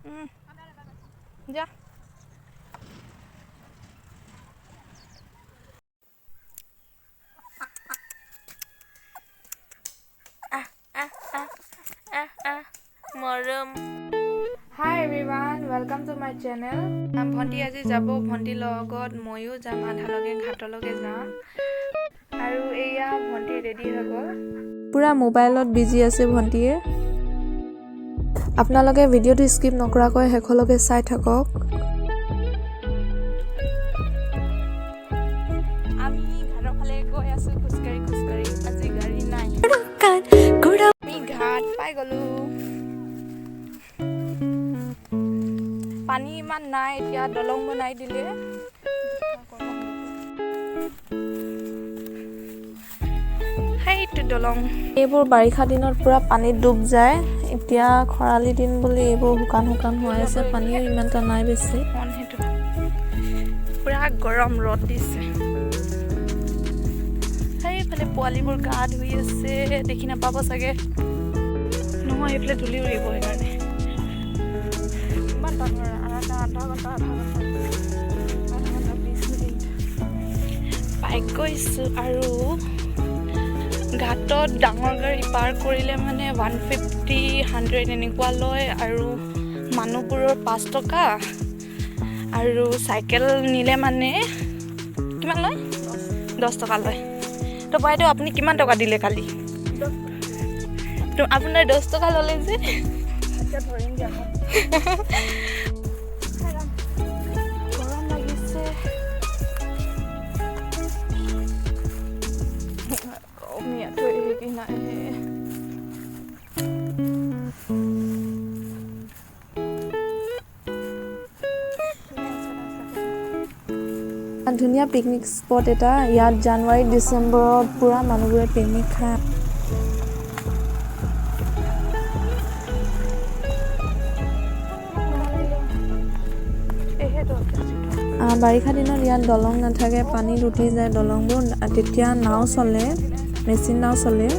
যা মৰম Hi everyone, welcome to my channel. ভণ্টি আজি যাব ভণ্টিৰ লগত ময়ো যাম আধালগে ঘাটলগে যাম আৰু এয়া ভণ্টি ৰেডি হৈ গ'ল পুৰা মোবাইলত বিজি আছে ভণ্টিয়ে আপোনালোকে ভিডিঅ'টো স্কিপ নকৰাকৈ শেষলৈকে চাই থাকক আমি ঘাটৰ ফালে গৈ আছো খুচকাৰি আজি গাড়ী নাই আমি ঘাট পাই গ'লো পানী ইমান নাই এতিয়া দলং বনাই দিলে হাইটো দলং এইবোৰ বাৰিষা দিনত পুৰা পানীত ডুব যায় এতিয়া খৰালি দিন বুলি এইবোৰ শুকান হৈ আছে পানীও ইমানটা নাই বেছি পুৰা গৰম ৰ'দ দিছে সেইফালে পোৱালিবোৰ গা ধুই আছে দেখি নাপাব চাগে নহয় এইফালে ধূলি উৰিব সেইকাৰণে পাই গৈছোঁ আৰু ঘাটত ডাঙৰ গাড়ী পাৰ কৰিলে মানে 150-100 এনেকুৱা লয় আৰু মানুহবোৰৰ 5 টকা আৰু চাইকেল নিলে মানে কিমান লয় 10 টকা লয় তো বাইদেউ আপুনি কিমান টকা দিলে কালি তো আপোনাৰ 10 টকা ল'লে যে ধৰিম দিয়া গৰম লাগিছে মিয়াটো এৰি নাই ধুনীয়া পিকনিক স্পট এটা ইয়াত জানুৱাৰী ডিচেম্বৰত পুৰা মানুহবোৰে পিকনিক খায় বাৰিষা দিনত ইয়াত দলং নাথাকে পানীত উঠি যায় দলংবোৰ তেতিয়া নাও চলে মেচিন নাও চলে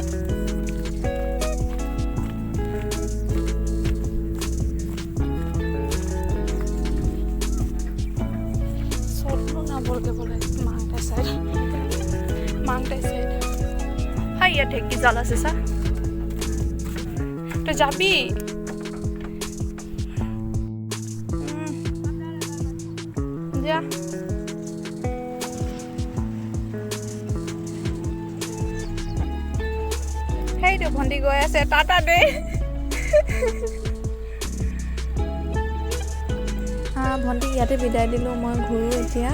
হাই ইয়াত ঢেকি জাল আছে চা তই যাবি যা সেইটো ভণ্টি গৈ আছে টাটা দে ভণ্টিক ইয়াতে বিদায় দিলোঁ মই ঘূৰোঁ এতিয়া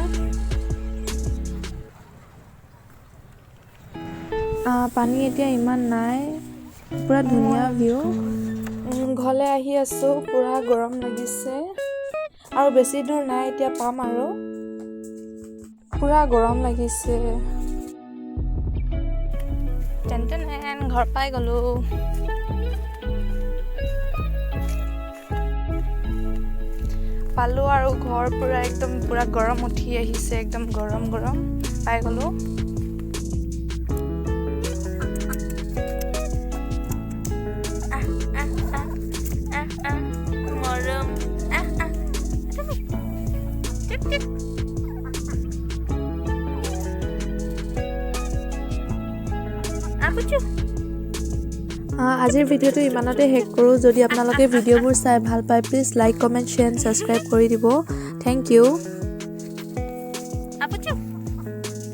পানী এতিয়া ইমান নাই পুৰা ধুনীয়া ভিউ ঘৰলৈ আহি আছোঁ পুৰা গৰম লাগিছে আৰু বেছি দূৰ নাই এতিয়া পাম আৰু পুৰা গৰম লাগিছে ঘৰ পাই গ'লো পালোঁ আৰু ঘৰ পুৰা একদম পুৰা গৰম উঠি আহিছে একদম গৰম পাই গ'লো মৰম আজিৰ ভিডিঅ'টো ইমানতে শেষ কৰোঁ যদি আপোনালোকে ভিডিঅ'বোৰ চাই ভাল পায় please like comment share subscribe কৰি দিব থেংক ইউ